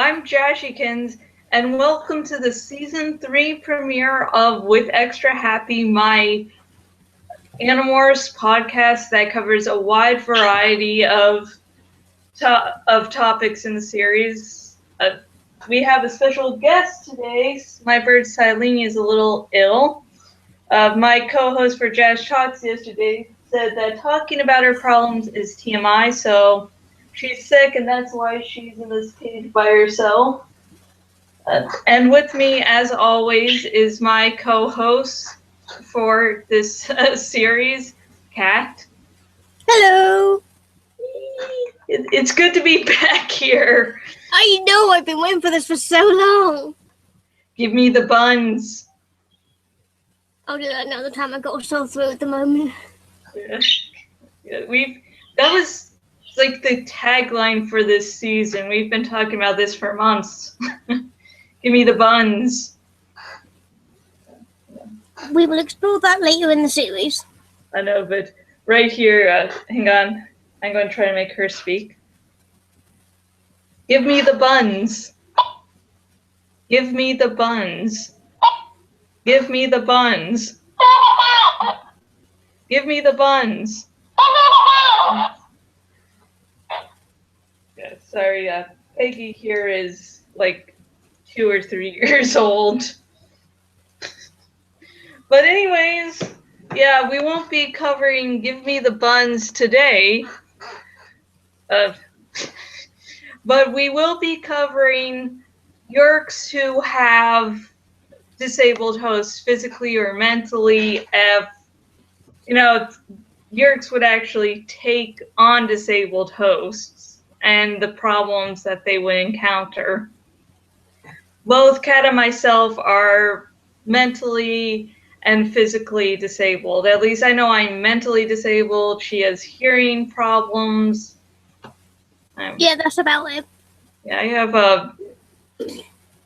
I'm Jashikins, and welcome to the Season 3 premiere of With Extra Happy, my Animorphs podcast that covers a wide variety of topics in the series. We have a special guest today. My bird Silene is a little ill. My co-host for Jazz Talks yesterday said that talking about her problems is TMI, so she's sick, and that's why she's in this cage by herself. And with me, as always, is my co-host for this series, Kat. Hello. It's good to be back here. I know, I've been waiting for this for so long. Give me the buns. I'll do that another time. I've got a sore throat at the moment. Yeah, that was like the tagline for this season. We've been talking about this for months. Give me the buns. We will explore that later in the series. I know, but right here, hang on. I'm going to try to make her speak. Give me the buns. Give me the buns. Give me the buns. Give me the buns. Yeah, sorry, Peggy here is like 2 or 3 years old. But anyways, yeah, we won't be covering Give Me the Buns today. But we will be covering Yeerks who have disabled hosts physically or mentally. If, Yeerks would actually take on disabled hosts and the problems that they would encounter. Both Kat and myself are mentally and physically disabled. At least I know I'm mentally disabled. She has hearing problems. Yeah, that's about it. Yeah, I have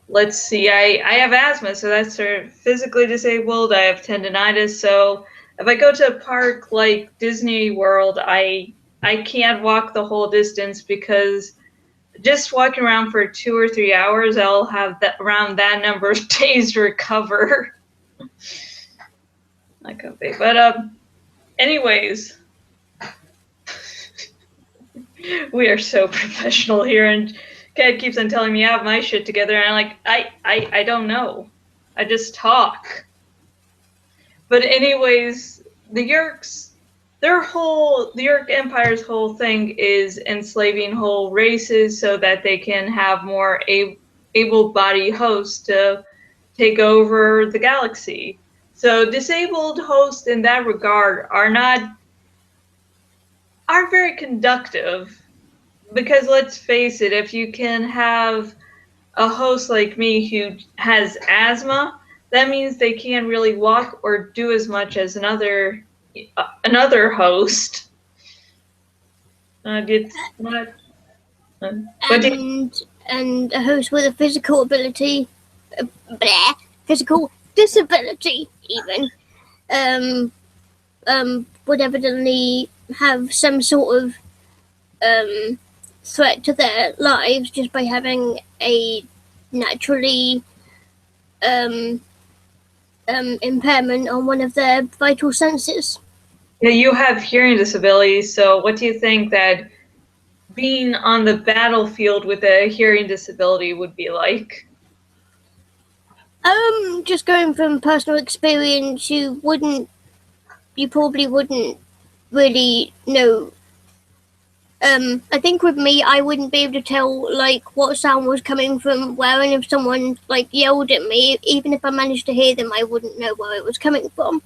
let's see, I have asthma, so that's sort of physically disabled. I have tendonitis, so if I go to a park like Disney World, I can't walk the whole distance because just walking around for 2 or 3 hours, I'll have around that number of days to recover. Not gonna be, but anyways, we are so professional here, and Kat keeps on telling me I have my shit together, and I'm like, I don't know. I just talk. But anyways, the Yeerks, the Yeerk Empire's whole thing is enslaving whole races so that they can have more able-bodied hosts to take over the galaxy. So disabled hosts in that regard aren't very conductive. Because let's face it, if you can have a host like me who has asthma, that means they can't really walk or do as much as another host. It's not. And a host with a physical ability, physical disability even, would evidently have some sort of threat to their lives just by having a naturally impairment on one of their vital senses. Yeah, you have hearing disabilities, so what do you think that being on the battlefield with a hearing disability would be like? Just going from personal experience, you probably wouldn't really know. I think with me, I wouldn't be able to tell like what sound was coming from where, and if someone like yelled at me, even if I managed to hear them, I wouldn't know where it was coming from.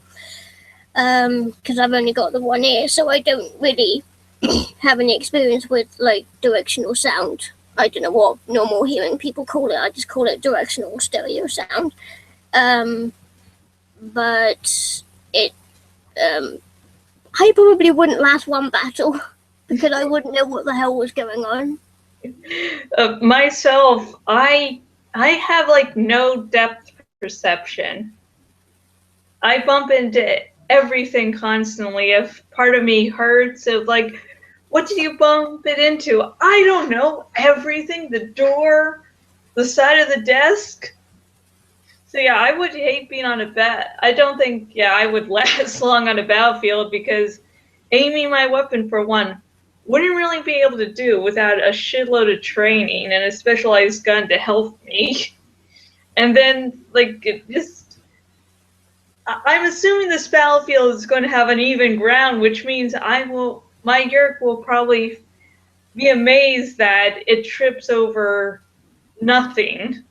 Because I've only got the one ear, so I don't really have any experience with like directional sound. I don't know what normal hearing people call it. I just call it directional stereo sound. But it, I probably wouldn't last one battle. Because I wouldn't know what the hell was going on. Myself, I have like no depth perception. I bump into everything constantly. If part of me hurts, if like, what did you bump it into? I don't know. Everything, the door, the side of the desk. So yeah, I would hate being on a bat. I don't think I would last long on a battlefield because aiming my weapon for one wouldn't really be able to do without a shitload of training and a specialized gun to help me. And then I'm assuming this battlefield is going to have an even ground, which means my Yeerk will probably be amazed that it trips over nothing.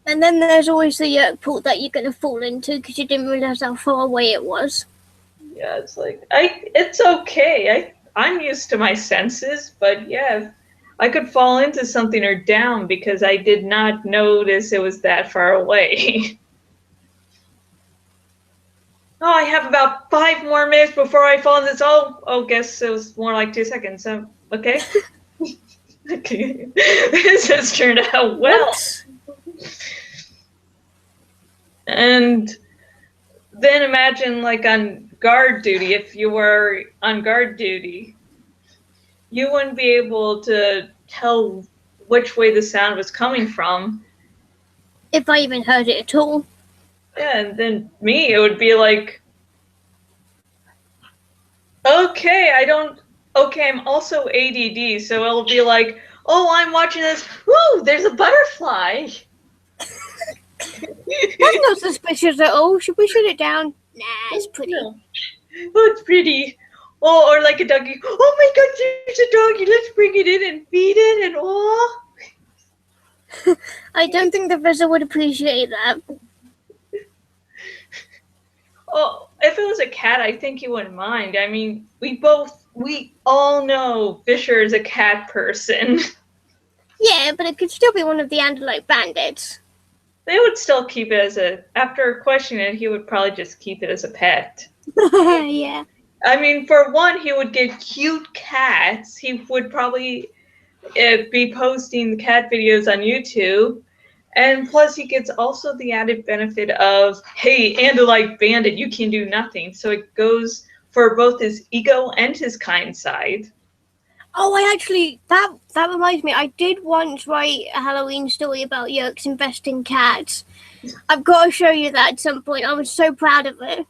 And then there's always the Yeerk pool that you're going to fall into because you didn't realize how far away it was. Yeah, it's like it's okay. I'm used to my senses, but yeah, I could fall into something or down because I did not notice it was that far away. Oh, I have about 5 more minutes before I fall in this. Oh, guess it was more like 2 seconds. So, okay. Okay. This has turned out well. What? And then imagine on guard duty, if you were on guard duty, you wouldn't be able to tell which way the sound was coming from. If I even heard it at all. Yeah, and then it would be like, okay, I'm also ADD, so it'll be like, oh, I'm watching this, woo, there's a butterfly. That's not suspicious at all. Should we shut it down? Nah, it's pretty. Oh, it's pretty. Oh, or like a doggy. Oh my god, there's a doggy. Let's bring it in and feed it and oh. I don't think the vessel would appreciate that. Oh, if it was a cat, I think he wouldn't mind. I mean, we all know Fisher is a cat person. Yeah, but it could still be one of the Andalite bandits. They would still keep it after questioning it, he would probably just keep it as a pet. Yeah. I mean, for one, he would get cute cats. He would probably be posting cat videos on YouTube. And plus, he gets also the added benefit of, hey, Andalite bandit, you can do nothing. So it goes for both his ego and his kind side. Oh, that reminds me. I did once write a Halloween story about Yeerks investing cats. I've got to show you that at some point. I was so proud of it.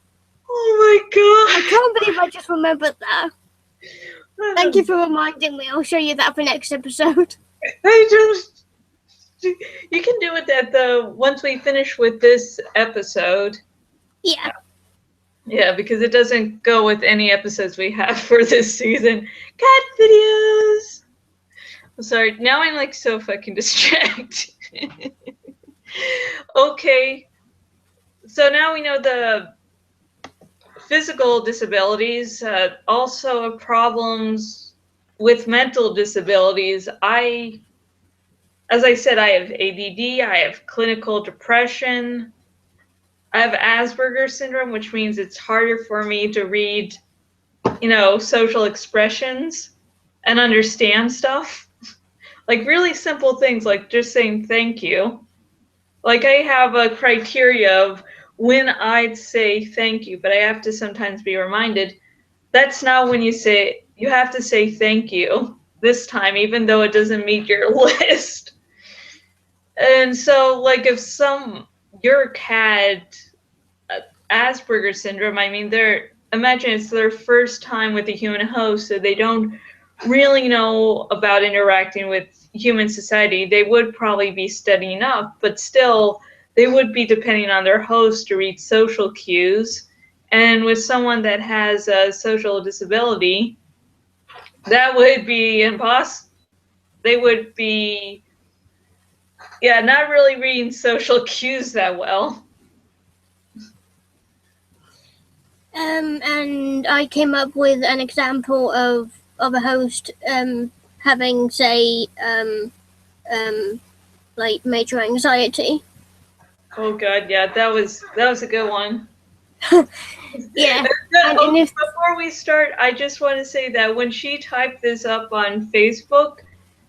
Oh my god! I can't believe I just remembered that. Thank you for reminding me. I'll show you that for next episode. You can do it once we finish with this episode. Yeah. Yeah, because it doesn't go with any episodes we have for this season. Cat videos! I'm sorry, now I'm so fucking distracted. Okay, so now we know the physical disabilities, also problems with mental disabilities. As I said, I have ADD, I have clinical depression, I have Asperger's syndrome, which means it's harder for me to read, social expressions and understand stuff. Really simple things like just saying thank you. I have a criteria of when I'd say thank you, but I have to sometimes be reminded that's not when you have to say thank you this time, even though it doesn't meet your list. And so, if your cat Asperger's syndrome, I mean, imagine it's their first time with a human host, so they don't really know about interacting with human society. They would probably be studying up, but still, they would be depending on their host to read social cues. And with someone that has a social disability, that would be impossible. They would be, not really reading social cues that well. And I came up with an example of a host having, say, major anxiety. Oh god, yeah, that was a good one. Yeah. Before we start, I just want to say that when she typed this up on Facebook,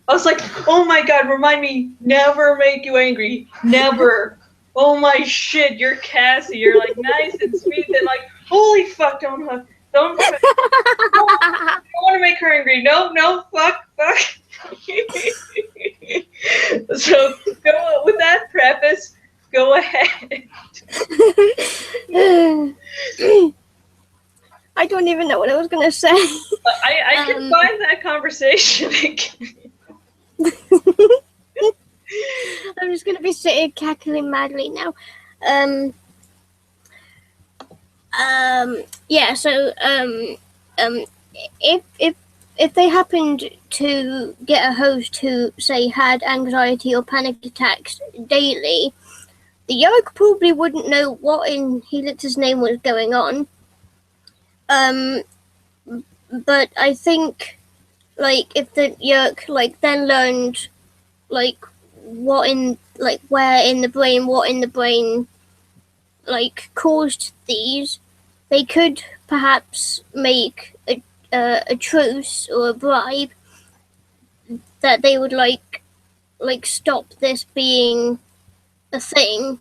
I was like, oh my god, remind me, never make you angry. Never. Oh my shit, you're Cassie. You're nice and sweet and holy fuck, don't want to make her angry. No, fuck. So conversation again. I'm just gonna be sitting cackling madly now. Yeah. So if they happened to get a host who, say, had anxiety or panic attacks daily, the Yeerk probably wouldn't know what in Helix's name was going on. But I think, like, if the Yeerk, like, then learned, like, what in, like, where in the brain, what in the brain, like, caused these, they could perhaps make a truce or a bribe that they would like stop this being a thing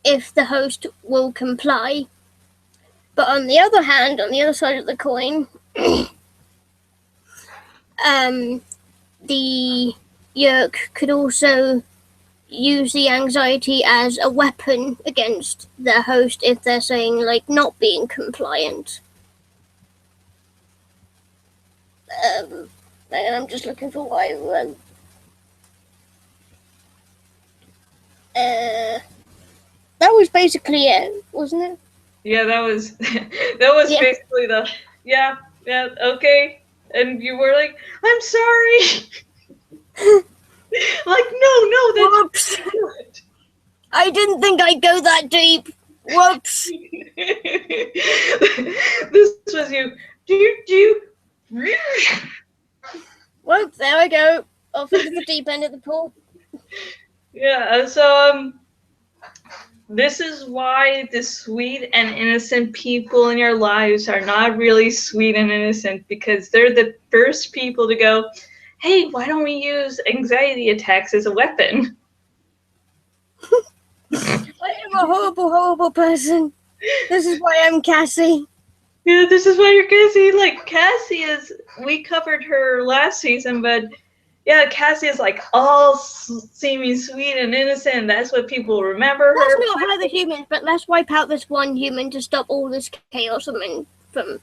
if the host will comply. But on the other hand, on the other side of the coin, the Yeerk could also use the anxiety as a weapon against their host if they're saying, like, not being compliant. And I'm just looking for what I wrote. That was basically it, wasn't it? Yeah, that was basically the okay. And you were like, I'm sorry. Like, no, that's Whoops. I didn't think I'd go that deep. Whoops. This was you. Do you? Whoops, there I go. Off into the deep end of the pool. Yeah, so this is why the sweet and innocent people in your lives are not really sweet and innocent, because they're the first people to go, hey, why don't we use anxiety attacks as a weapon? I am a horrible, horrible person. This is why I'm Cassie. Yeah, this is why you're Cassie. Like, Cassie is, we covered her last season, but yeah, Cassie is like all seeming sweet and innocent. That's what people remember her. Let's not hurt the humans, but let's wipe out this one human to stop all this chaos from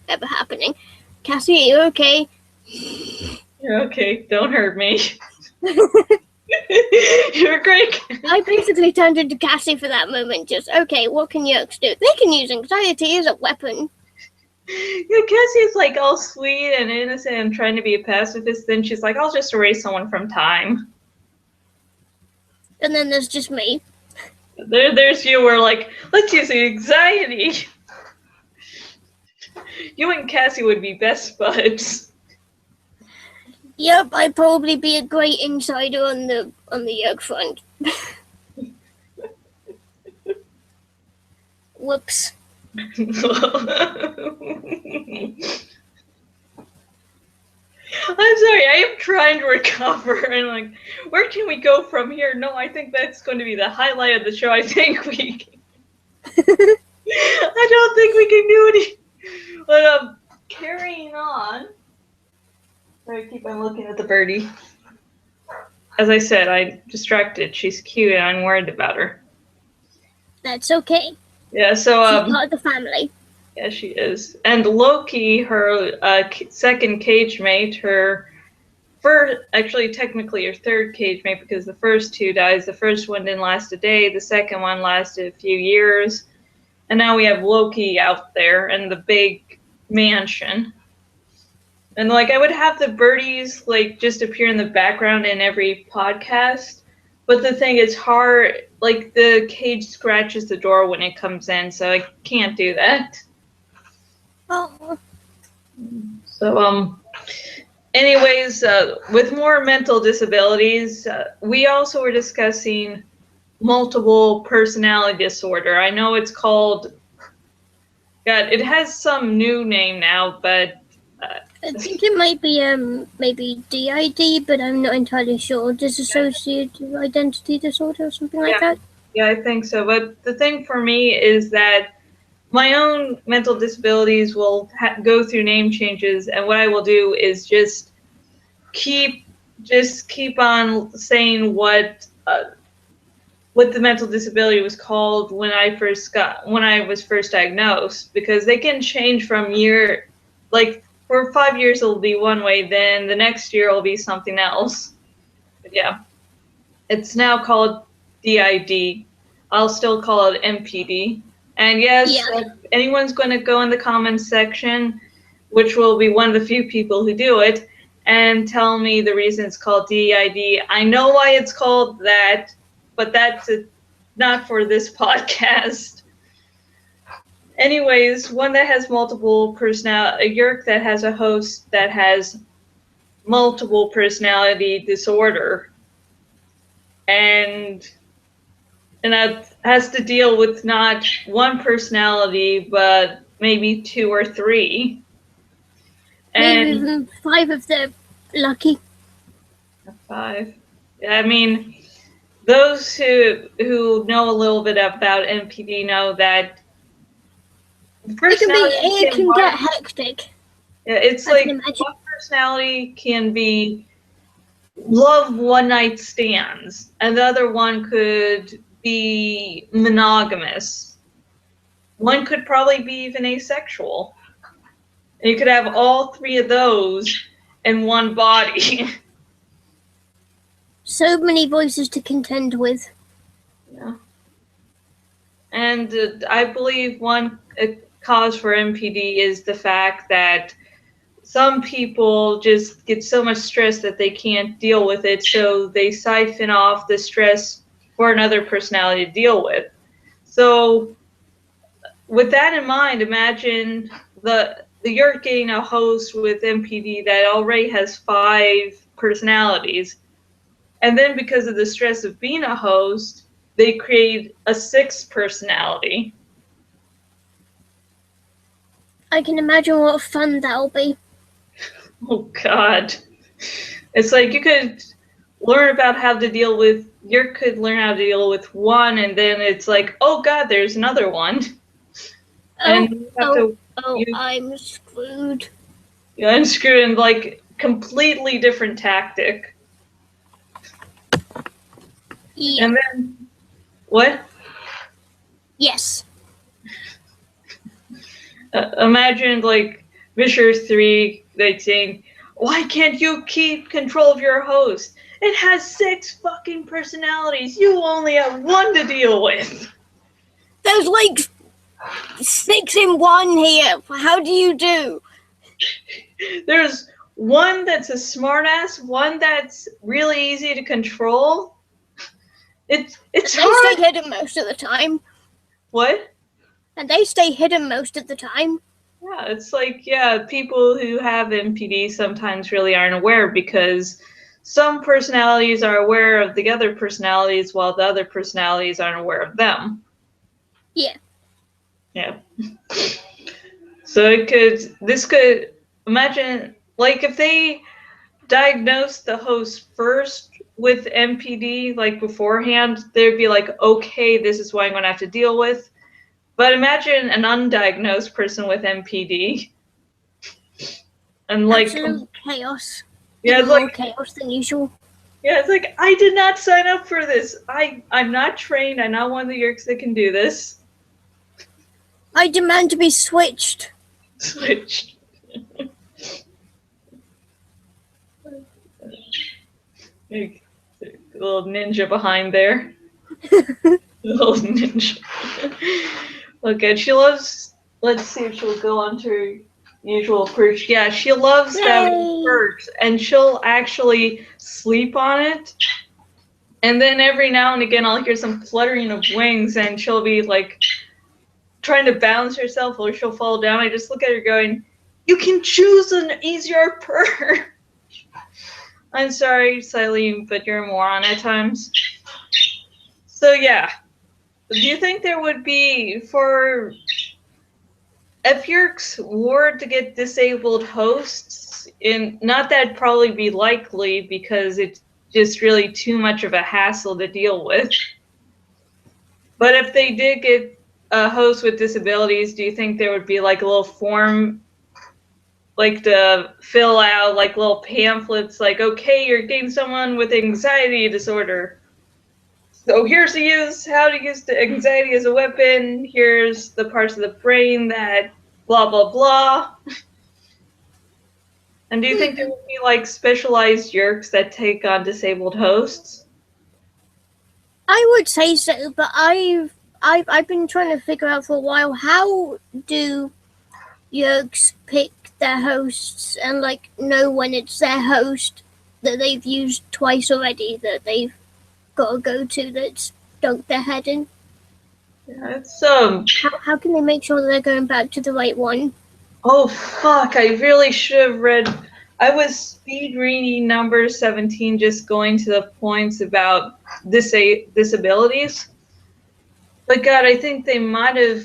ever happening. Cassie, are you okay? You're okay. Don't hurt me. You're great. I basically turned into Cassie for that moment. Just, okay, what can Yeerks do? They can use anxiety as a weapon. Yeah, Cassie's like all sweet and innocent and trying to be a pacifist. Then she's like, I'll just erase someone from time. And then there's just me. There's you. We're like, let's use anxiety. You and Cassie would be best buds. Yep, I'd probably be a great insider on the Yeerk front. Whoops. I'm sorry, I am trying to recover and like, where can we go from here? No, I think that's going to be the highlight of the show. I think we I don't think we can do any, but carrying on. I keep on looking at the birdie. As I said, I'm distracted. She's cute and I'm worried about her. That's okay. Yeah, so she's part of the family. Yeah, she is. And Loki, her second cage mate, her first, actually technically her third cage mate, because the first two dies. The first one didn't last a day. The second one lasted a few years. And now we have Loki out there in the big mansion. And like, I would have the birdies like just appear in the background in every podcast. But the thing is hard, like the cage scratches the door when it comes in, so I can't do that. Oh. So, anyways, with more mental disabilities, we also were discussing multiple personality disorder. I know it's called, God, it has some new name now, but I think it might be maybe DID, but I'm not entirely sure. Dissociative identity disorder or something like that. Yeah, I think so. But the thing for me is that my own mental disabilities will go through name changes, and what I will do is just keep on saying what the mental disability was called when I was first diagnosed, because they can change from year, like for 5 years it'll be one way, then the next year it'll be something else. But yeah, it's now called DID. I'll still call it MPD. And yes, if anyone's going to go in the comments section, which will be one of the few people who do it, and tell me the reason it's called DID. I know why it's called that, but that's not for this podcast. Anyways, one that has multiple personality, a Yeerk that has a host that has multiple personality disorder, and that has to deal with not one personality, but maybe 2 or 3. Maybe even 5 if they're lucky. 5. I mean, those who know a little bit about MPD know that it can get hectic. Yeah, it's like one personality can be love one-night stands, and the other one could be monogamous. One could probably be even asexual. And you could have all 3 of those in one body. So many voices to contend with. Yeah. And I believe one cause for MPD is the fact that some people just get so much stress that they can't deal with it, so they siphon off the stress for another personality to deal with. So with that in mind, imagine the Yeerk getting a host with MPD that already has 5 personalities. And then because of the stress of being a host, they create a 6th personality. I can imagine what fun that'll be. Oh, God. It's like you could learn about how to deal with, Yeerk could learn how to deal with one, and then it's like, oh, God, there's another one. I'm screwed. Yeah, I'm screwed in, like, completely different tactic. Yeah. And then, what? Yes. Imagine, like, Visher 3, like, saying, why can't you keep control of your host? It has 6 fucking personalities. You only have 1 to deal with. There's, like, 6 in 1 here. How do you do? There's one that's a smartass, one that's really easy to control. It's hard. They stay hidden most of the time. What? And they stay hidden most of the time. Yeah, it's like, yeah, people who have MPD sometimes really aren't aware because some personalities are aware of the other personalities while the other personalities aren't aware of them. Yeah. Yeah. So this could, imagine, like if they diagnosed the host first with MPD, like beforehand, they'd be like, okay, this is what I'm going to have to deal with. But imagine an undiagnosed person with MPD. And like absolute chaos. Yeah, it's more like chaos than usual. Yeah, it's like I did not sign up for this. I'm not trained. I'm not one of the Yeerks that can do this. I demand to be switched. Switched. A little ninja behind there. Little ninja. Okay, she loves. Let's see if she'll go on to her usual perch. Yeah, she loves that perch, and she'll actually sleep on it. And then every now and again, I'll hear some fluttering of wings, and she'll be like trying to balance herself, or she'll fall down. I just look at her going, "You can choose an easier perch." I'm sorry, Silene, but you're a moron at times. So yeah, do you think there would be, for if Yeerks were to get disabled hosts, not that it'd probably be likely because it's just really too much of a hassle to deal with. But if they did get a host with disabilities, do you think there would be like a little form, like to fill out, like little pamphlets, like, okay, you're getting someone with anxiety disorder. So here's how to use the anxiety as a weapon. Here's the parts of the brain that blah, blah, blah. And do you think there would be like specialized Yeerks that take on disabled hosts? I would say so, but I've been trying to figure out for a while, how do Yeerks pick their hosts and like know when it's their host that they've used twice already, that they've got to go to, that's dunked their head in? Yeah, it's How can they make sure they're going back to the right one? Oh fuck! I really should have read. I was speed reading number 17, just going to the points about disabilities. But God, I think they might have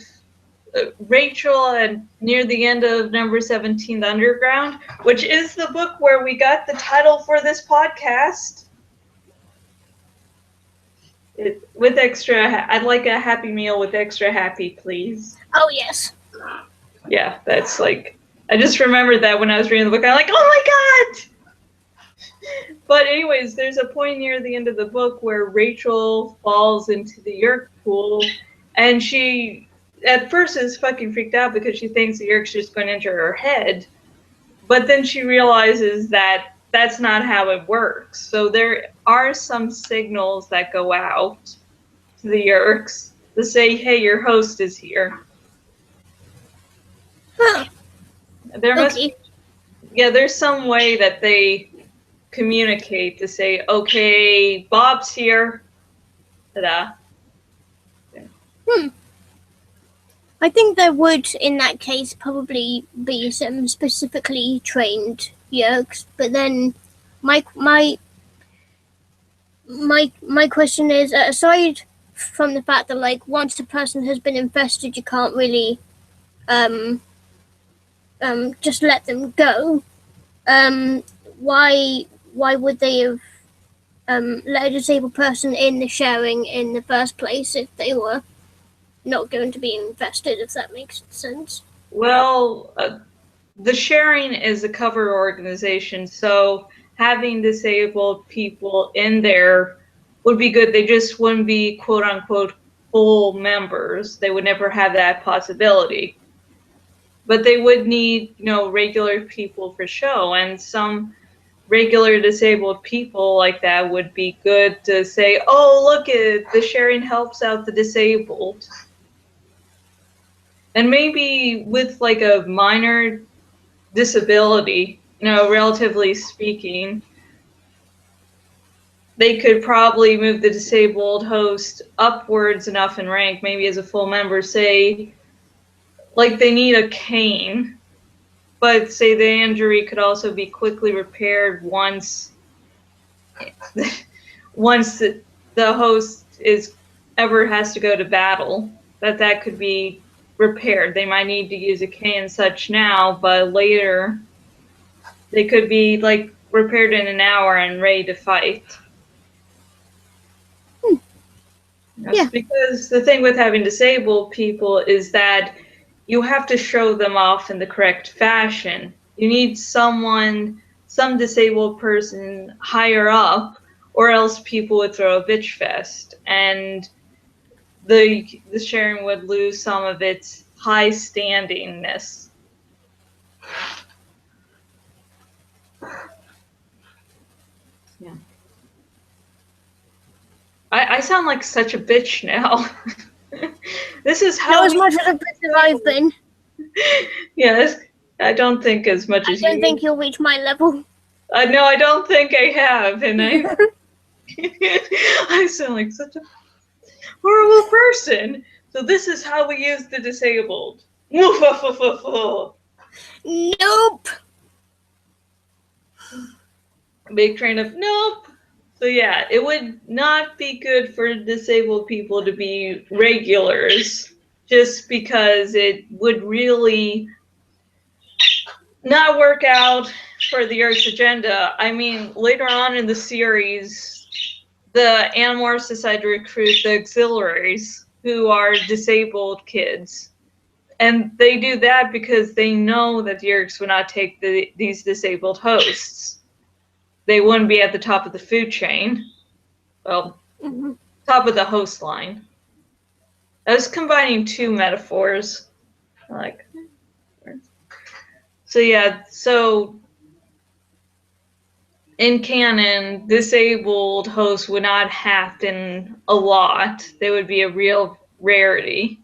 Rachel and near the end of number 17, The Underground, which is the book where we got the title for this podcast. With extra, I'd like a Happy Meal with extra happy, please. Oh yes. Yeah, that's like, I just remembered that when I was reading the book. I'm like, oh my god! But anyways, there's a point near the end of the book where Rachel falls into the Yeerk pool, and she at first is fucking freaked out because she thinks the Yeerk's just going to enter her head. But then she realizes that that's not how it works. So there are some signals that go out to the Yeerks to say, hey, your host is here. Huh. There must be, yeah, there's some way that they communicate to say, okay, Bob's here. Ta-da. I think there would, in that case, probably be some specifically trained Yeerks, but then my question is, aside from the fact that like once a person has been infested, you can't really just let them go. Why would they have let a disabled person in the sharing in the first place if they were not going to be infested, if that makes sense? Well, the sharing is a covered organization, so having disabled people in there would be good. They just wouldn't be quote unquote full members. They would never have that possibility. But they would need, regular people for show, and some regular disabled people like that would be good to say, oh, look, the sharing helps out the disabled. And maybe with like a minor disability, relatively speaking, they could probably move the disabled host upwards enough in rank, maybe as a full member, say, like they need a cane, but say the injury could also be quickly repaired once the host ever has to go to battle, that could be repaired. They might need to use a cane and such now, but later they could be like repaired in an hour and ready to fight. Yeah. Because the thing with having disabled people is that you have to show them off in the correct fashion. You need some disabled person higher up, or else people would throw a bitch fest, and the sharing would lose some of its high standingness. Yeah. I sound like such a bitch now. This is how. Not as much as a bitch as I've been. Yes, I don't think as much as you. I don't think you'll reach my level. No, I don't think I have, and I sound like such a horrible person. So this is how we use the disabled. Nope. Big train of nope. So yeah, it would not be good for disabled people to be regulars, just because it would really not work out for the Earth's agenda. I mean, later on in the series, the Animorphs decide to recruit the auxiliaries, who are disabled kids. And they do that because they know that the Yeerks would not take these disabled hosts. They wouldn't be at the top of the food chain. Well, top of the host line. I was combining two metaphors. So yeah, so in canon, disabled hosts would not happen a lot. They would be a real rarity.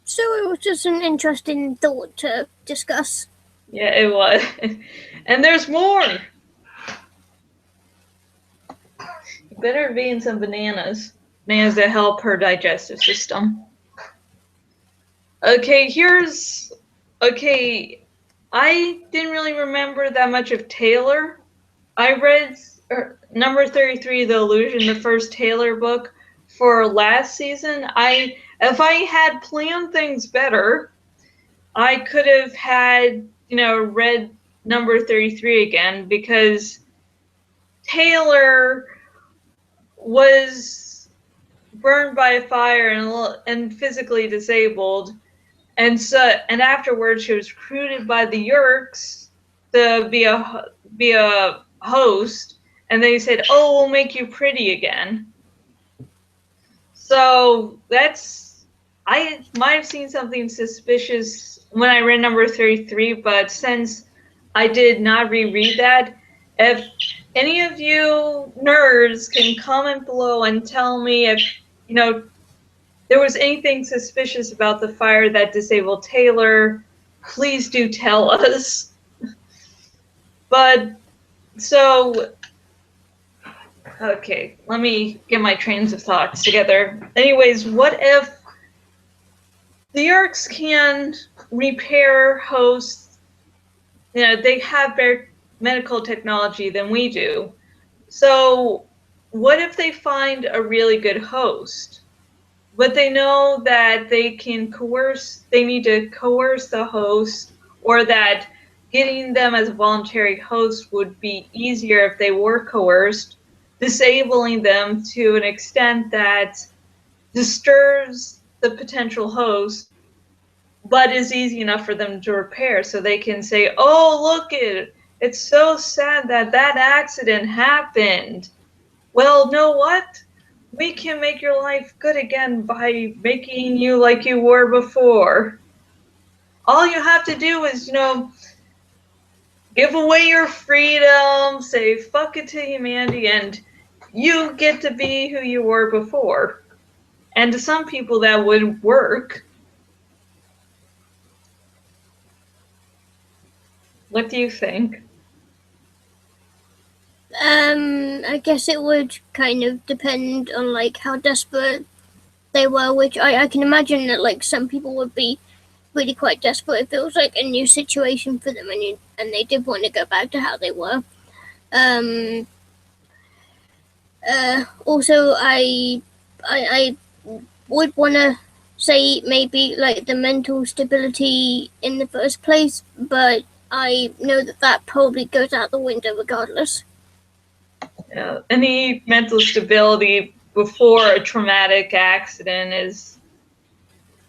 So it was just an interesting thought to discuss. Yeah, it was. And there's more! You better be in some bananas. Bananas that help her digestive system. Okay, okay, I didn't really remember that much of Taylor. I read number 33, The Illusion, the first Taylor book for last season. If I had planned things better, I could have had, read number 33 again, because Taylor was burned by a fire and physically disabled. And afterwards, she was recruited by the Yeerks to be a host, and they said, "Oh, we'll make you pretty again." So I might have seen something suspicious when I read number 33, but since I did not reread that, if any of you nerds can comment below and tell me if there was anything suspicious about the fire that disabled Taylor, please do tell us. But, so, okay, let me get my trains of thoughts together. Anyways, what if the Yeerks can repair hosts? They have better medical technology than we do. So, what if they find a really good host? But they know that they need to coerce the host, or that getting them as a voluntary host would be easier if they were coerced, disabling them to an extent that disturbs the potential host, but is easy enough for them to repair, so they can say, "Oh, look, it's so sad that accident happened. Well, know what? We can make your life good again by making you like you were before. All you have to do is, give away your freedom, say fuck it to humanity, and you get to be who you were before." And to some people that would work. What do you think? I guess it would kind of depend on like how desperate they were, which I can imagine that like some people would be really quite desperate if it was like a new situation for them, and they did want to go back to how they were. Also, I would want to say maybe like the mental stability in the first place, but I know that probably goes out the window regardless. Any mental stability before a traumatic accident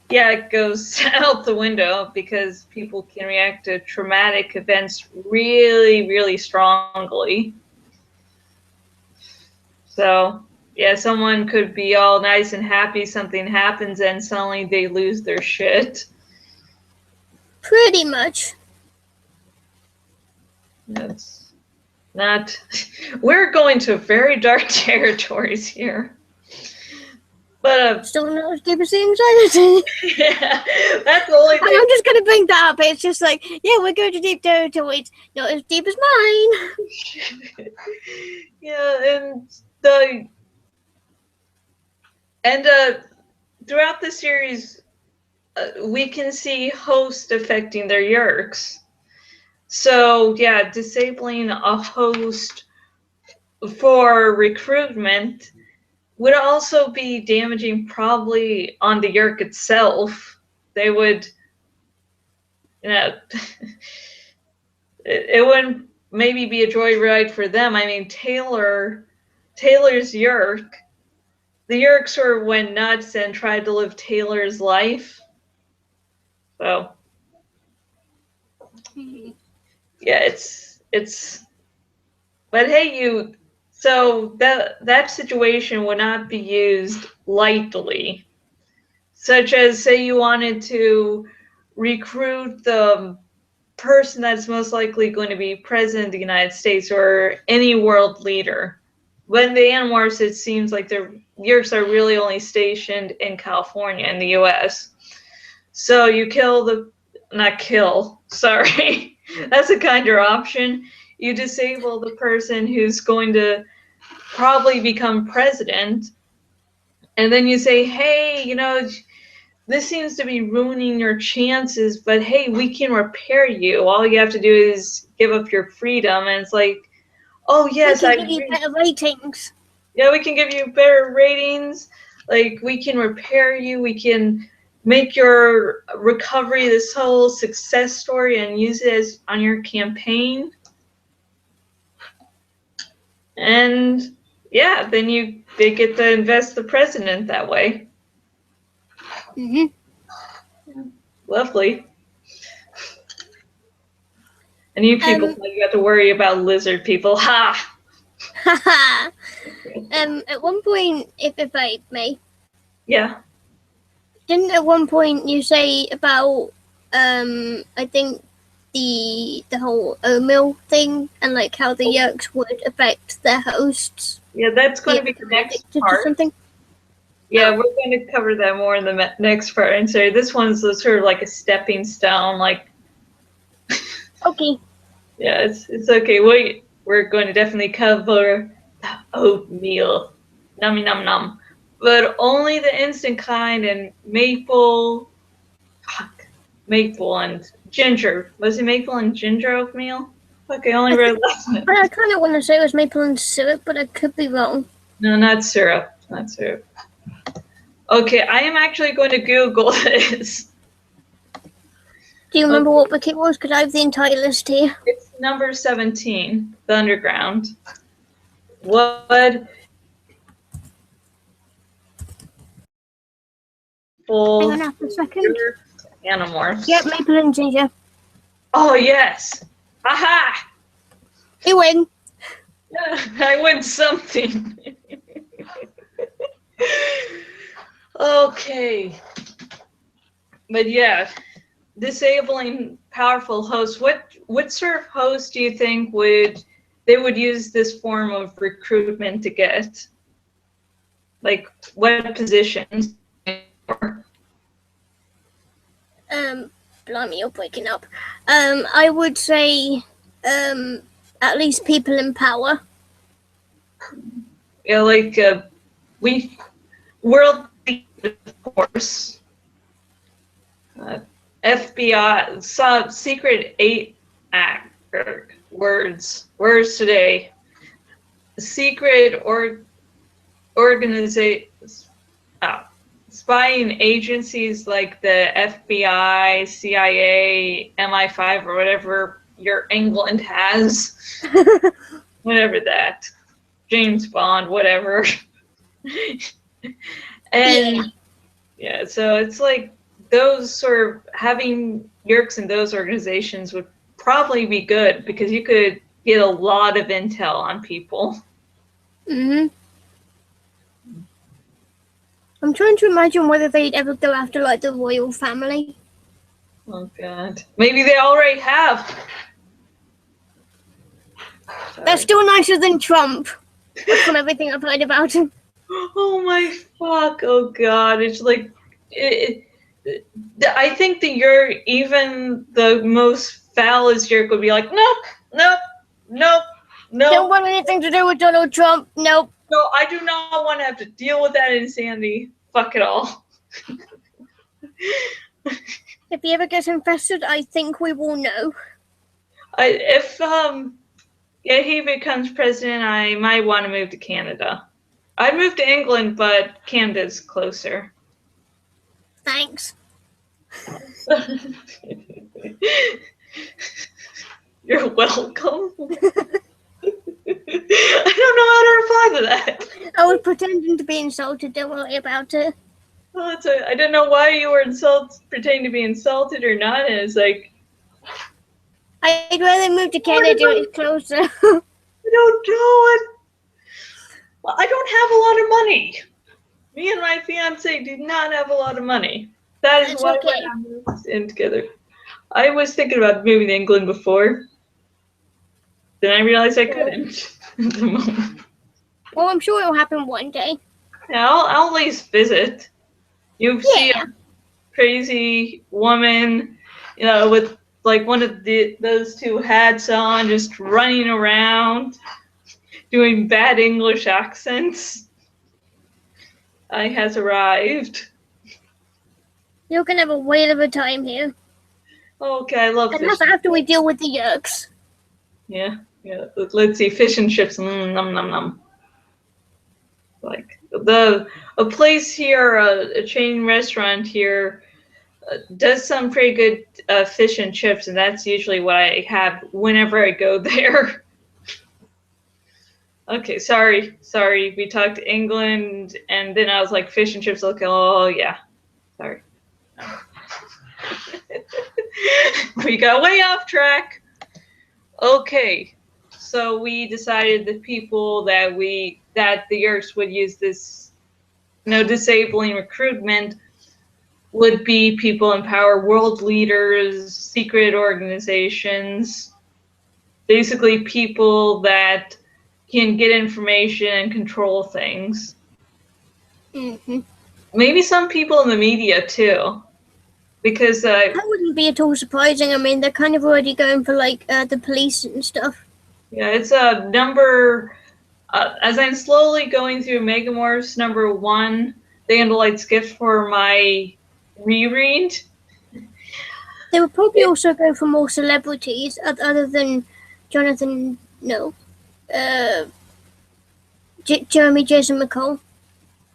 it goes out the window, because people can react to traumatic events really, really strongly. So, yeah, someone could be all nice and happy, something happens, and suddenly they lose their shit. Pretty much. That's not... We're going to very dark territories here. But still not as deep as the anxiety. Yeah, that's the only thing. I'm just gonna bring that up. It's just like, yeah, we're going to deep territories, not as deep as mine. Yeah, throughout the series, we can see hosts affecting their Yeerks. So yeah, disabling a host for recruitment would also be damaging, probably, on the Yeerk itself. They would, it wouldn't maybe be a joyride for them. I mean, Taylor's Yeerk, the Yeerks went nuts and tried to live Taylor's life. So, yeah, it's. But hey, so that situation would not be used lightly. Such as, say you wanted to recruit the person that's most likely going to be president of the United States or any world leader. When the Animorphs, it seems like the Yeerks are really only stationed in California in the U.S. So you not kill, sorry, that's a kinder option. You disable the person who's going to probably become president, and then you say, hey, this seems to be ruining your chances, but hey, we can repair you. All you have to do is give up your freedom. And it's like, oh, yes, we I can give you agree. better ratings. Yeah, we can give you better ratings. Like, we can repair you. We can make your recovery this whole success story and use it as on your campaign. And yeah, then they get to invest the president that way. Mm-hmm. Lovely. And you people thought you got to worry about lizard people. Ha! Haha. At one point, if I may. Yeah. Didn't at one point you say about I think the whole oatmeal thing and like how the Yeerks would affect their hosts? Yeah, that's going to be the next part. Something? Yeah, we're going to cover that more in the next part. And so this one's sort of like a stepping stone. Like, okay. Yeah, it's okay. We're going to definitely cover the oatmeal, nummy num num, but only the instant kind and maple and ginger. Was it maple and ginger oatmeal? Okay, I only read last night. I kind of want to say it was maple and syrup, but I could be wrong. No, not syrup. Not syrup. Okay, I am actually going to Google this. Do you remember what book it was? Because I have the entire list here. It's number 17, The Underground. What? Hang on a second. Animorphs. Yep, maple and ginger. Oh, yes. Aha! You win. I win something. Okay. But yeah, disabling powerful hosts. What sort of host do you think they would use this form of recruitment to get? Like, what positions? Blimey, you're breaking up. I would say, at least people in power. Yeah, like world, of course. FBI, secret 8 act words today. Secret organization. Spying agencies like the FBI, CIA, MI5, or whatever your England has. Whatever that. James Bond, whatever. And yeah, so it's like those sort of having Yeerks in those organizations would probably be good because you could get a lot of intel on people. Mm-hmm. I'm trying to imagine whether they'd ever go after like the royal family. Oh god. Maybe they already have. Sorry. They're still nicer than Trump. From everything I've heard about him. Oh my fuck. Oh god. It's like I think that even the most foulest Yeerk would be like, nope. Don't want anything to do with Donald Trump. Nope. No, I do not want to have to deal with that insanity. Fuck it all. If he ever gets infested, I think we will know. If he becomes president, I might want to move to Canada. I'd move to England, but Canada's closer. Thanks. You're welcome. I don't know how to reply to that. I was pretending to be insulted. Don't worry about it. Well, I didn't know why you were pretending to be insulted or not. And it's like, I'd rather move to Canada. It's closer. I don't know it. Well, I don't have a lot of money. Me and my fiance do not have a lot of money. That is why we're not moved in together. I was thinking about moving to England before. Then I realized I Well, couldn't at the moment. well, I'm sure it'll happen one day. Yeah, I'll at least visit. You see a Yeah. crazy woman, with like one of those two hats on, just running around, doing bad English accents. I has arrived. You're gonna have a whale of a time here. Okay, I love And fish. that's after we deal with the Yeerks. Yeah, yeah. Let's see, fish and chips. Num num num. Like a place here, a chain restaurant here, does some pretty good fish and chips, and that's usually what I have whenever I go there. Okay, sorry. We talked England, and then I was like fish and chips. Okay, oh yeah, sorry. We got way off track. Okay, so we decided the people that the Yeerks would use this, disabling recruitment would be people in power, world leaders, secret organizations, basically people that can get information and control things. Mm-hmm. Maybe some people in the media too, because That wouldn't be at all surprising. I mean, they're kind of already going for like the police and stuff. yeah, it's a number. As I'm slowly going through Megamorphs number 1, the Andalite's gift for my reread. They would probably also go for more celebrities other than Jonathan. No, uh, Jeremy Jason McCall.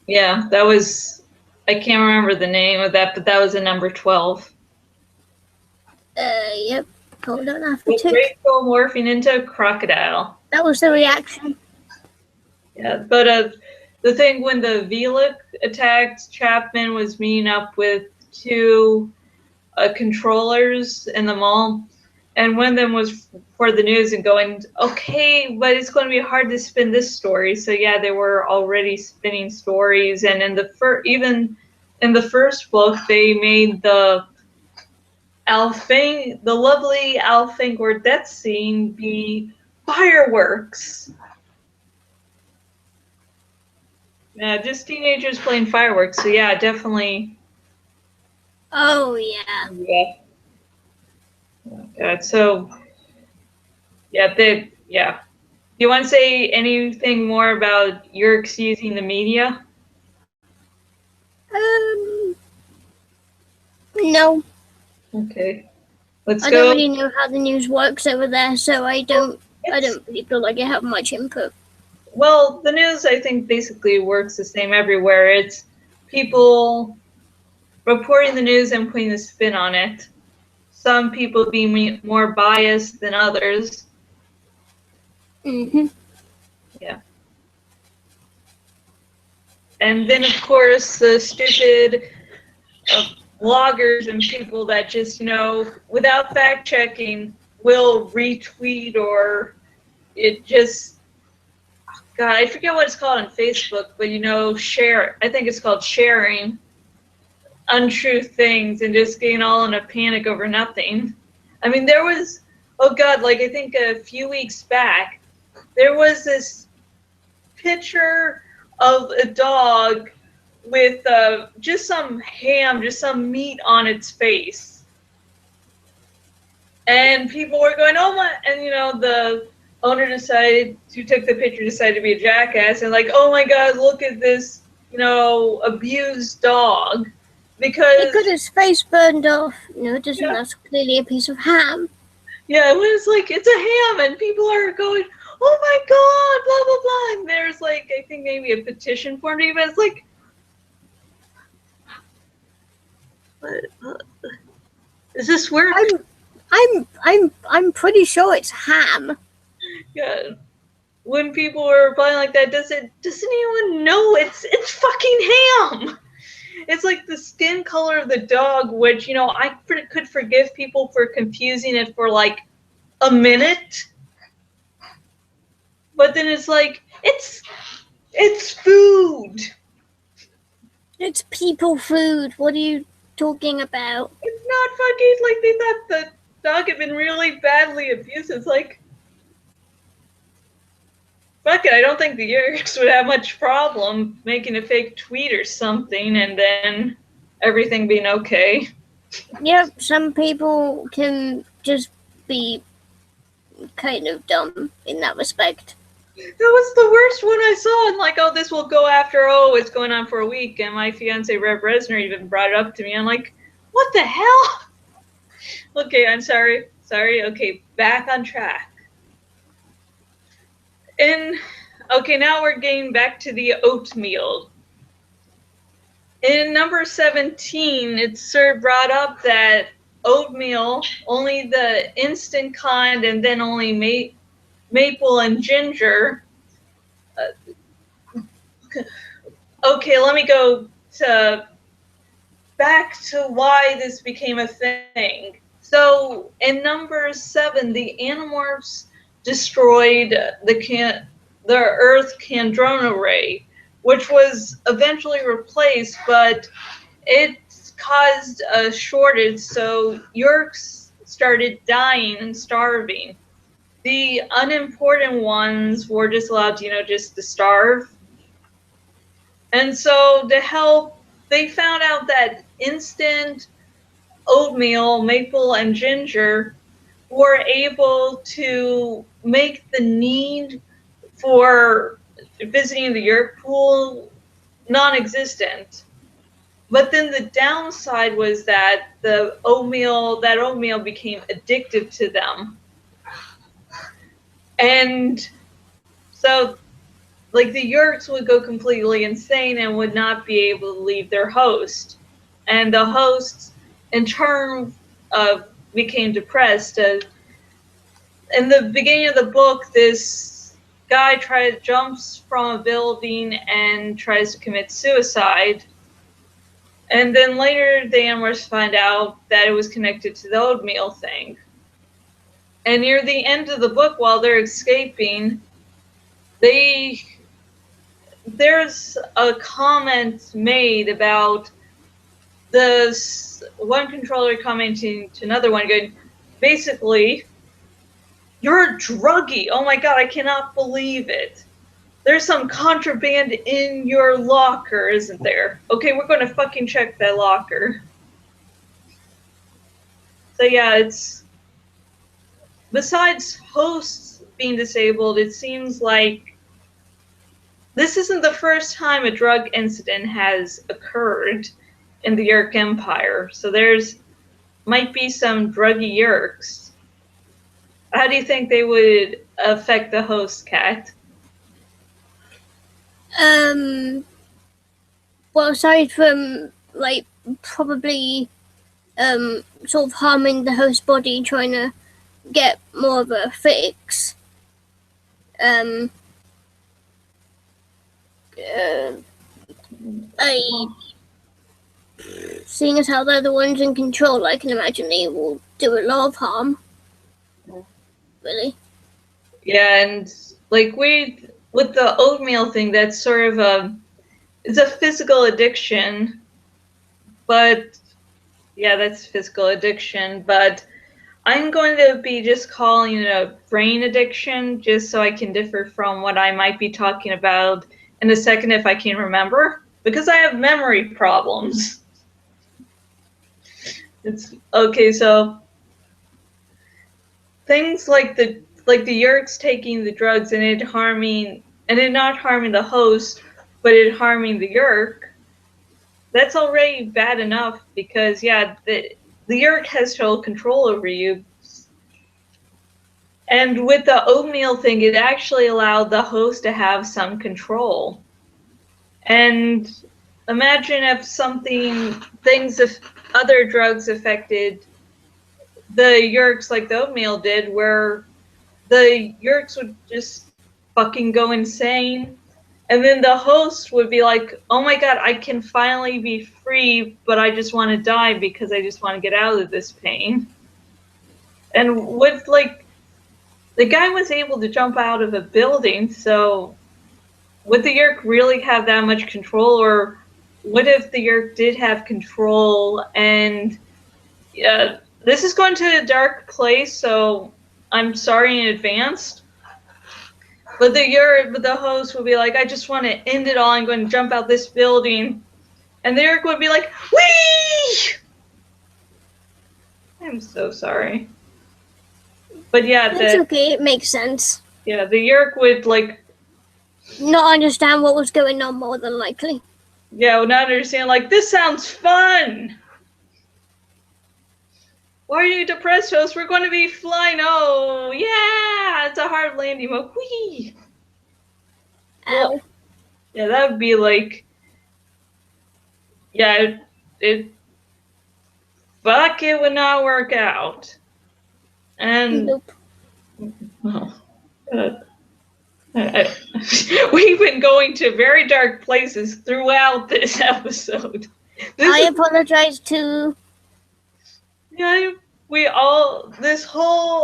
Yeah, that was. I can't remember the name of that, but that was a number 12. Yep. Hold on, I have to With check. Rachel morphing into a crocodile. That was the reaction. Yeah, but the thing when the Velix attacked, Chapman was meeting up with 2 controllers in the mall, and one of them was for the news and going, okay, but it's going to be hard to spin this story. So yeah, they were already spinning stories, and in even in the first book, they made the lovely Alfangor death scene be fireworks. Yeah, just teenagers playing fireworks. So yeah, definitely. Oh yeah. Yeah. Oh, God. So yeah, Do you want to say anything more about Yeerks using the media? No. Okay, let's I go. don't really know how the news works over there, so I don't really feel like I have much input. Well, the news I think basically works the same everywhere. It's people reporting the news and putting a spin on it. Some people being more biased than others. Mm-hmm. Yeah. And then, of course, the stupid bloggers and people that just, without fact checking, will retweet or it just, God, I forget what it's called on Facebook, but share. I think it's called sharing untrue things and just getting all in a panic over nothing. I mean, there was, oh God, like I think a few weeks back, there was this picture of a dog with just some ham, just some meat on its face. And people were going, oh my, and the owner who took the picture decided to be a jackass and like, oh my God, look at this, abused dog. Because it got its face burned off. No, it doesn't. Yeah. That's clearly a piece of ham. Yeah, it was like, it's a ham, and people are going, oh my God, blah, blah, blah. And there's like, I think maybe a petition formed, but it's like, is this work? I'm pretty sure it's ham. Yeah. When people were replying like that, doesn't anyone know it's fucking ham? It's like the skin color of the dog, which, I could forgive people for confusing it for like a minute. But then it's like, it's food. It's people food. What are you talking about? It's not fucking, like, they thought the dog had been really badly abused. It's like, fuck it, I don't think the Yeerks would have much problem making a fake tweet or something and then everything being okay. Yep, some people can just be kind of dumb in that respect. That was the worst one I saw, and like, oh, this will go after, oh, it's going on for a week, and my fiance, Rev Resner, even brought it up to me. I'm like, what the hell? Okay, I'm sorry. Okay, back on track. And, okay, now we're getting back to the oatmeal. In number 17, it's brought up that oatmeal, only the instant kind, and then only maple and ginger. Okay, let me go back to why this became a thing. So in number 7, the Animorphs destroyed the Earth Kandrona ray, which was eventually replaced, but it caused a shortage, so Yeerks started dying and starving. The unimportant ones were just allowed to, just to starve. And so to help, they found out that instant oatmeal, maple, and ginger were able to make the need for visiting the Yeerk pool non-existent. But then the downside was that that oatmeal became addictive to them. And so, like, the Yeerks would go completely insane and would not be able to leave their host. And the hosts, in turn, became depressed. In the beginning of the book, this guy jumps from a building and tries to commit suicide. And then later, the Animorphs find out that it was connected to the oatmeal thing. And near the end of the book, while they're escaping, there's a comment made about this one controller commenting to another one, going, basically, you're a druggie. Oh my god, I cannot believe it. There's some contraband in your locker, isn't there? Okay, we're going to fucking check that locker. So yeah, it's... Besides hosts being disabled, it seems like this isn't the first time a drug incident has occurred in the Yeerk Empire. So might be some druggy Yeerks. How do you think they would affect the host, Kat? Well, aside from, like, probably sort of harming the host body, trying to get more of a fix, seeing as how they're the ones in control, I can imagine they will do a lot of harm. Really. Yeah, and like with the oatmeal thing, that's sort of it's a physical addiction, but yeah, that's physical addiction, but I'm going to be just calling it a brain addiction, just so I can differ from what I might be talking about in a second if I can remember, because I have memory problems. It's okay, so things like the Yeerks taking the drugs and it not harming the host, but it harming the Yeerk, that's already bad enough, because yeah, the Yeerk has total control over you. And with the oatmeal thing, it actually allowed the host to have some control. And imagine if other drugs affected the Yeerks like the oatmeal did, where the Yeerks would just fucking go insane. And then the host would be like, oh my god, I can finally be free, but I just want to die because I just want to get out of this pain. And with, like, the guy was able to jump out of a building, so would the Yeerk really have that much control? Or what if the Yeerk did have control and Yeah, this is going to a dark place, so I'm sorry in advance. But the host will be like, I just want to end it all. I'm going to jump out this building. And the Yeerk would be like, whee! I'm so sorry. But yeah, It's okay, it makes sense. the Yeerk would like Not understand what was going on more than likely. would not understand, like, this sounds fun. Why are you depressed, host? We're going to be flying. Oh, yeah, it's a hard landing. Whee! Ow. Yeah, that would be like, yeah, it fuck, it would not work out. And Nope. oh, we've been going to very dark places throughout this episode. I apologize too. Yeah,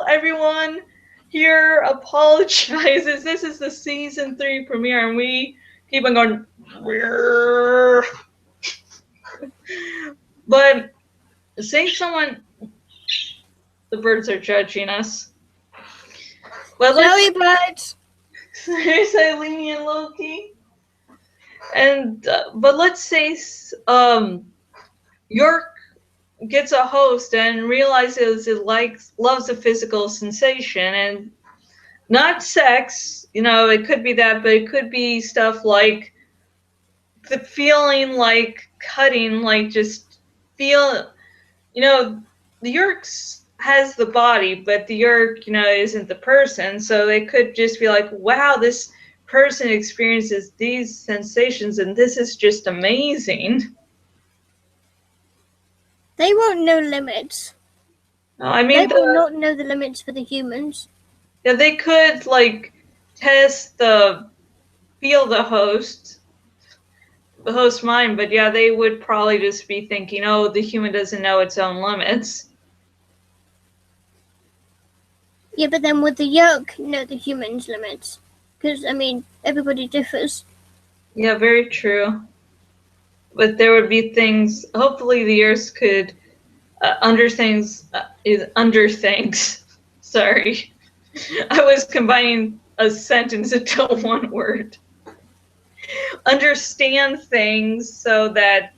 everyone here apologizes. This is the season 3 premiere, and we keep on going. But saying someone, the birds are judging us. Well, Sorry, birds. There's Eileen and Loki. And but let's say Yeerk gets a host and realizes it loves a physical sensation, and not sex. It could be that, but it could be stuff like the feeling, like cutting, like just feel. The Yeerks has the body, but the Yeerk, isn't the person. So they could just be like, wow, this person experiences these sensations, and this is just amazing. They won't know limits. I They mean, will not know the limits for the humans. yeah, they could like feel the host mind, but yeah, they would probably just be thinking, oh, the human doesn't know its own limits. Yeah, but then would the Yeerk know the humans' limits? Because, everybody differs. Yeah, very true. But there would be things, hopefully the Yeerks could under things. Sorry. I was combining a sentence into one word. Understand things so that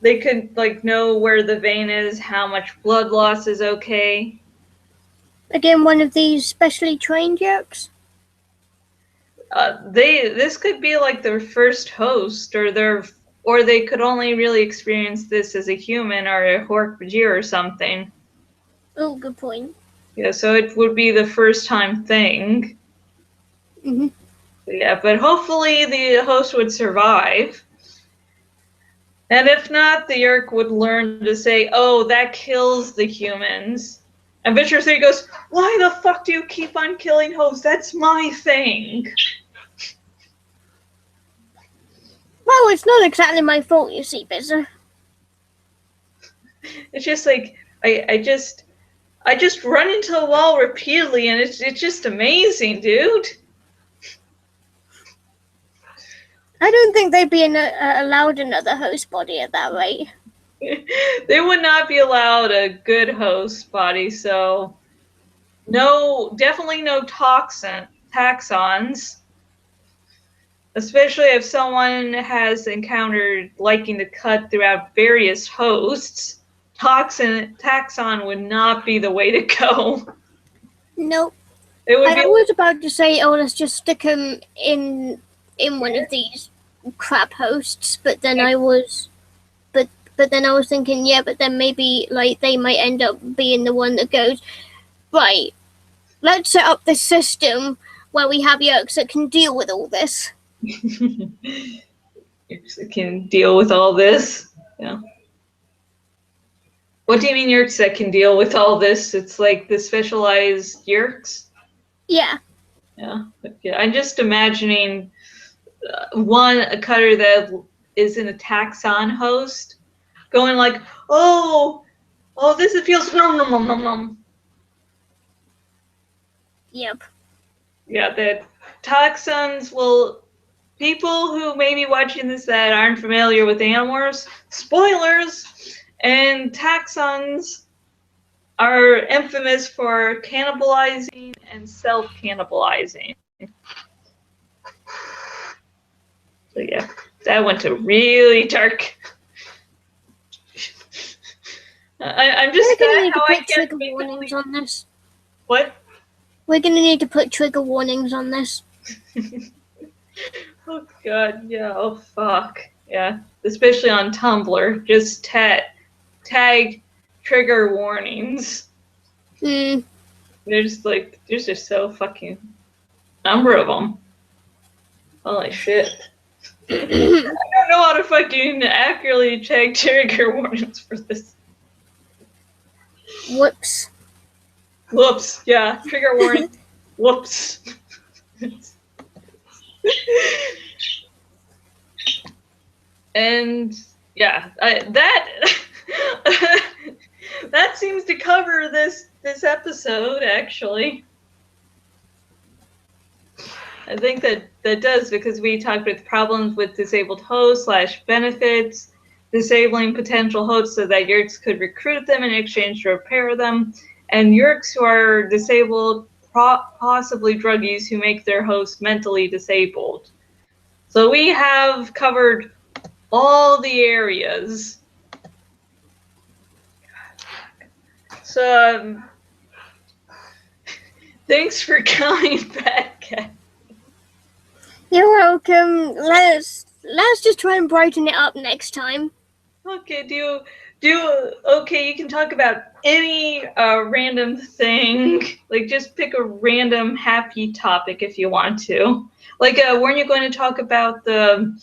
they could know where the vein is, how much blood loss is okay. Again, one of these specially trained Yeerks? This could be like their first host, or they could only really experience this as a human or a Hork-Bajir or something. Oh, good point. Yeah, so it would be the first time thing. Mm-hmm. Yeah, but hopefully the host would survive. And if not, the Yeerk would learn to say, oh, that kills the humans. And Butcher 3 goes, why the fuck do you keep on killing hosts? That's my thing. Well, it's not exactly my fault, you see, Bizzer. It's just like, I just run into a wall repeatedly, and it's just amazing, dude. I don't think they'd be allowed another host body at that rate. They would not be allowed a good host body, so definitely no taxons. Especially if someone has encountered liking to cut throughout various hosts, taxon would not be the way to go. Nope. It would I was about to say, oh, let's just stick him in one of these crap hosts, but then I was thinking, yeah, but then maybe they might end up being the one that goes, right, let's set up this system where we have Yeerks that can deal with all this. Yeerks that can deal with all this? Yeah. What do you mean Yeerks that can deal with all this? It's like the specialized Yeerks? Yeah. Yeah. I'm just imagining a cutter that is in a taxon host going like, oh, this feels nom nom nom nom nom. Yep. Yeah, that taxons will. People who may be watching this that aren't familiar with Animorphs, spoilers, And taxons are infamous for cannibalizing and self-cannibalizing. So yeah, that went to really dark. I'm just We're gonna sad need to how I put can't trigger warnings on this. What? We're gonna need to put trigger warnings on this. Oh god, yeah, oh fuck. Yeah, especially on Tumblr. Just tag trigger warnings. There's just so fucking number of them. Holy shit. I don't know how to fucking accurately tag trigger warnings for this. Whoops. Whoops, yeah, trigger warning. Whoops. And yeah, that that seems to cover this episode, actually. I think that does, because we talked with problems with disabled hosts / benefits, disabling potential hosts so that Yeerks could recruit them in exchange to repair them, and Yeerks who are disabled, possibly druggies who make their hosts mentally disabled. So we have covered all the areas. So thanks for coming back, Kat. You're welcome. Let's just try and brighten it up next time. Okay, okay, you can talk about any random thing. Like, just pick a random happy topic if you want to. Like, weren't you going to talk about the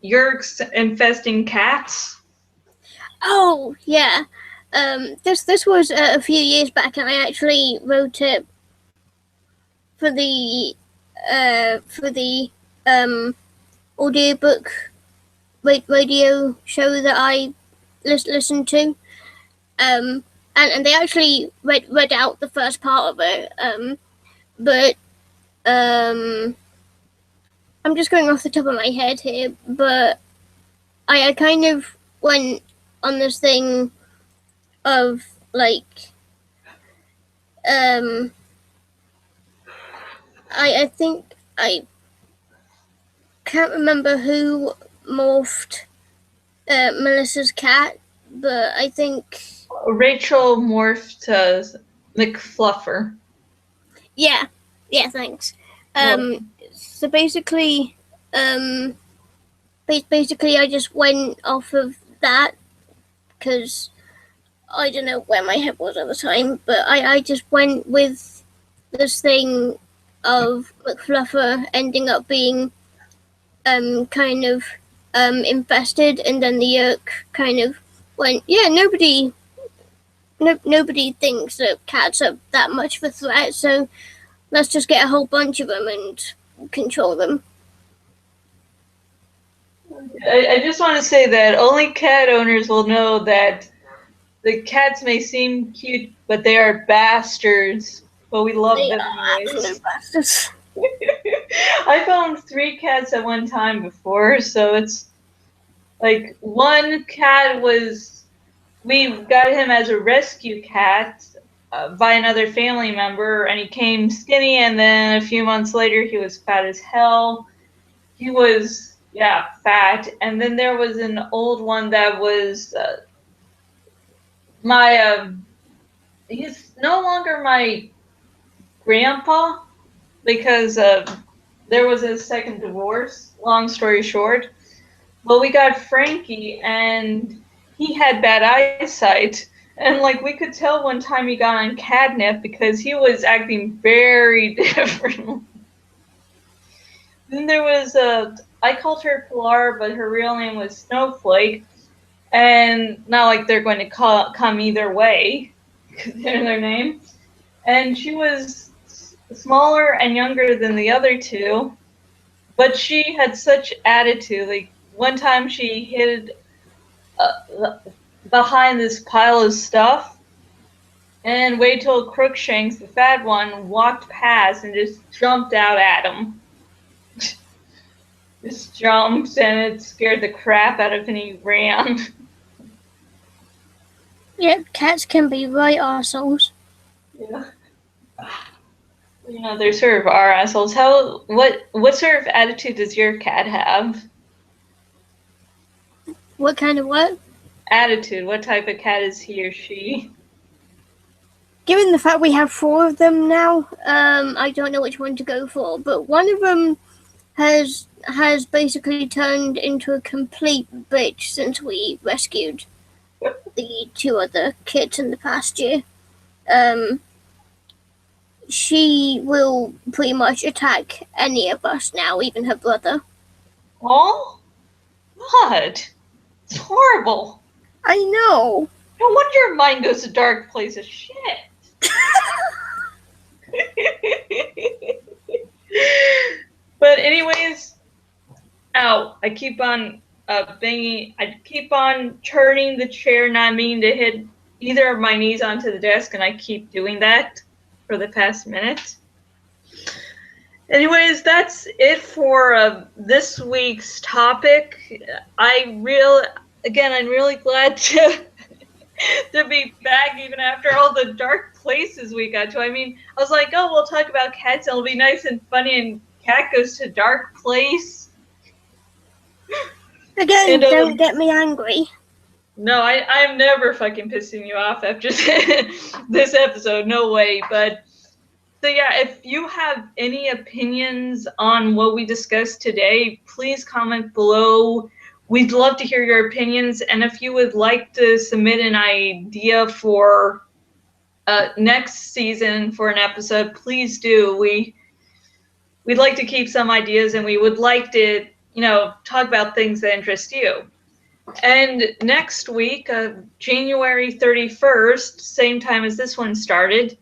Yeerks infesting cats? Oh, yeah. This was a few years back, and I actually wrote it for the audiobook radio show that I listened to. And they actually read out the first part of it. But I'm just going off the top of my head here, but I kind of went on this thing of like I think I can't remember who morphed Melissa's cat, but I think Rachel morphed McFluffer. Yeah, thanks. So basically, I just went off of that because I don't know where my head was at the time, but I just went with this thing of McFluffer ending up being kind of infested, and then the Yeerk kind of went, yeah, nobody thinks that cats are that much of a threat, so let's just get a whole bunch of them and control them. I just want to say that only cat owners will know that the cats may seem cute, but they are bastards. But we love them anyways. Absolute bastards. I found 3 cats at one time before, so it's like one cat we got him as a rescue cat by another family member, and he came skinny, and then a few months later he was fat as hell. He was, yeah, fat. And then there was an old one that was he's no longer my grandpa because there was a second divorce, long story short. Well, we got Frankie, and he had bad eyesight. And, like, we could tell one time he got on catnip because he was acting very different. Then there was I called her Pilar, but her real name was Snowflake. And not like they're going to come either way, because they're their name. And she was smaller and younger than the other 2, but she had such attitude. Like, one time she hid behind this pile of stuff, and wait till Crookshanks, the fat one, walked past and just jumped out at him. just jumped and it scared the crap out of him and he ran. Yep, cats can be right arseholes. Yeah. You know, they sort of are assholes. What sort of attitude does your cat have? What kind of what? Attitude. What type of cat is he or she? Given the fact we have 4 of them now, I don't know which one to go for, but one of them has basically turned into a complete bitch since we rescued the 2 other kids in the past year. She will pretty much attack any of us now, even her brother. Oh, God, it's horrible. I know. No wonder your mind goes to dark places. Shit. But anyways, ow! I keep on banging. I keep on turning the chair, not meaning to hit either of my knees onto the desk, and I keep doing that for the past minute. Anyways, that's it for this week's topic. I'm really glad to be back even after all the dark places we got to. I mean, I was like, oh, we'll talk about cats and it'll be nice and funny, and cat goes to dark place. Again, and, don't get me angry. No, I'm never fucking pissing you off after this episode. No way. But so yeah, if you have any opinions on what we discussed today, please comment below. We'd love to hear your opinions, and if you would like to submit an idea for next season for an episode, please do. We'd like to keep some ideas, and we would like to, talk about things that interest you. And next week, January 31st, same time as this one started,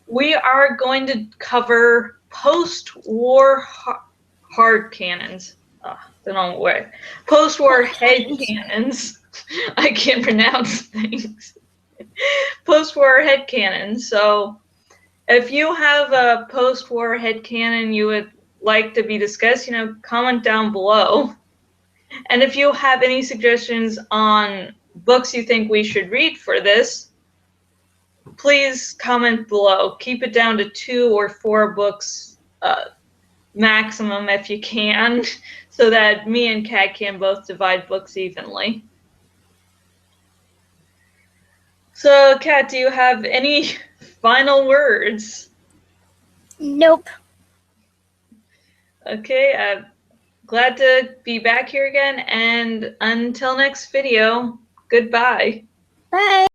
we are going to cover post-war hard cannons. The wrong way. Post-war head cannons. I can't pronounce things. Post-war head cannons. So if you have a post-war head cannon you would like to be discussed, comment down below. And if you have any suggestions on books you think we should read for this, please comment below. Keep it down to 2 or 4 books maximum if you can, so that me and Kat can both divide books evenly. So, Kat, do you have any final words? Nope. Okay, glad to be back here again, and until next video, goodbye. Bye.